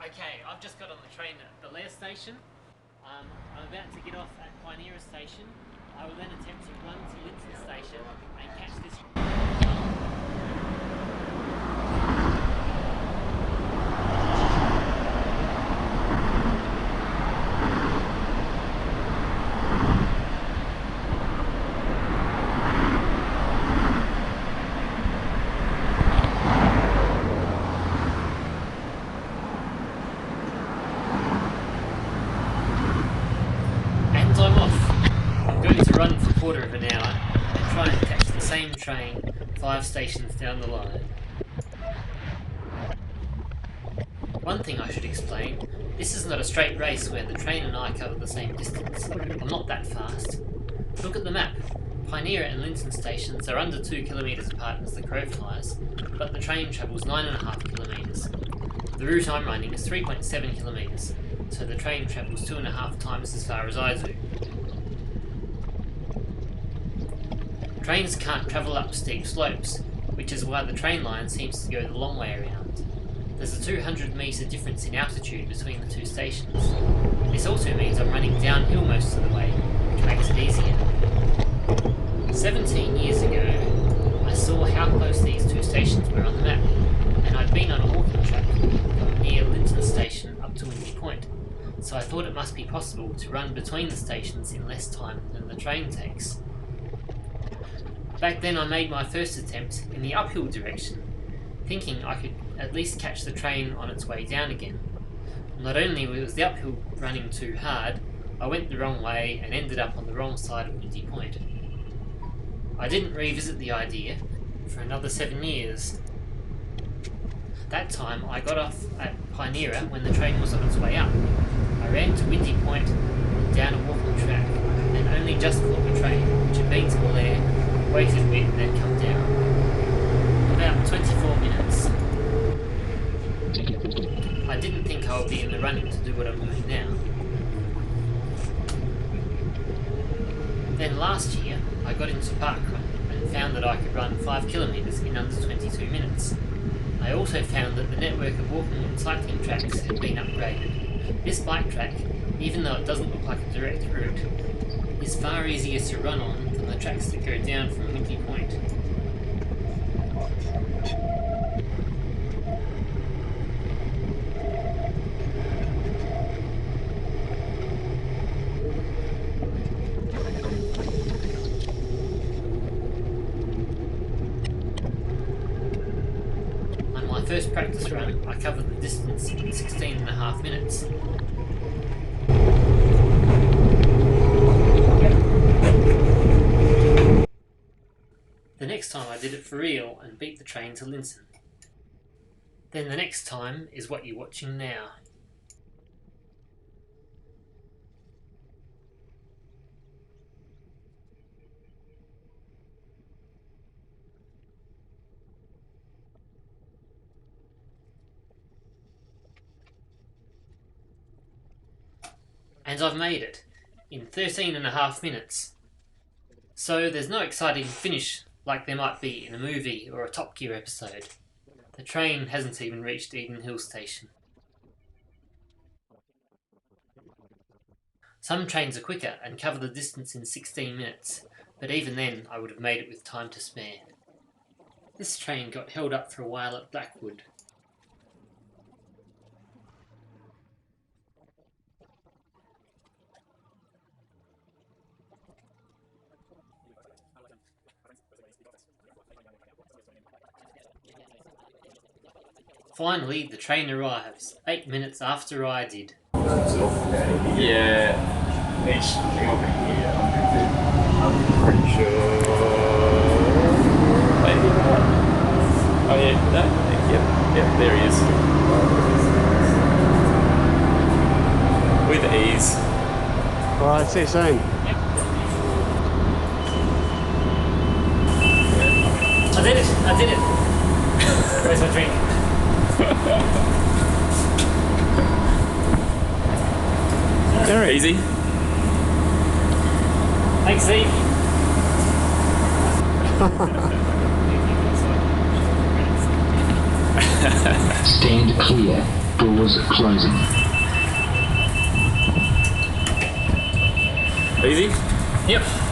Okay, I've just got on the train at Belair station. I'm about to get off at Pinera station. I will then attempt to run to Lynton station and catch this. Run for a quarter of an hour and try and catch the same train 5 stations down the line. One thing I should explain, this is not a straight race where the train and I cover the same distance. I'm not that fast. Look at the map. Pinera and Lynton stations are under 2 kilometres apart as the crow flies, but the train travels 9.5 kilometres. The route I'm running is 3.7 kilometres, so the train travels 2.5 times as far as I do. Trains can't travel up steep slopes, which is why the train line seems to go the long way around. There's a 200 metre difference in altitude between the 2 stations. This also means I'm running downhill most of the way, which makes it easier. 17 years ago, I saw how close these 2 stations were on the map, and I'd been on a walking track from near Lynton station up to Windy Point, so I thought it must be possible to run between the stations in less time than the train takes. Back then I made my first attempt in the uphill direction, thinking I could at least catch the train on its way down again. Not only was the uphill running too hard, I went the wrong way and ended up on the wrong side of Windy Point. I didn't revisit the idea for another 7 years. That time I got off at Pinera when the train was on its way up. I ran to Windy Point and down a walking track and only just caught the train, which had been to Belair, waited a bit and then come down. About 24 minutes. I didn't think I would be in the running to do what I'm doing now. Then last year I got into parkrun and found that I could run 5 kilometres in under 22 minutes. I also found that the network of walking and cycling tracks had been upgraded. This bike track, even though it doesn't look like a direct route, is far easier to run on than the tracks that go down from Windy Point. On my first practice run, I covered the distance in 16.5 minutes. The next time I did it for real and beat the train to Lynton. Then the next time is what you're watching now. And I've made it in 13.5 minutes. So there's no exciting finish like there might be in a movie or a Top Gear episode. The train hasn't even reached Eden Hill station. Some trains are quicker and cover the distance in 16 minutes, but even then I would have made it with time to spare. This train got held up for a while at Blackwood. Finally, the train arrives, 8 minutes after I did. Yeah. I'm pretty sure. Maybe. Oh yeah, no, yep, there he is. With ease. Alright, see you soon. Yep. I did it! Where's my drink? Very easy. Thanks, Steve. Stand clear. Doors closing. Easy? Yep.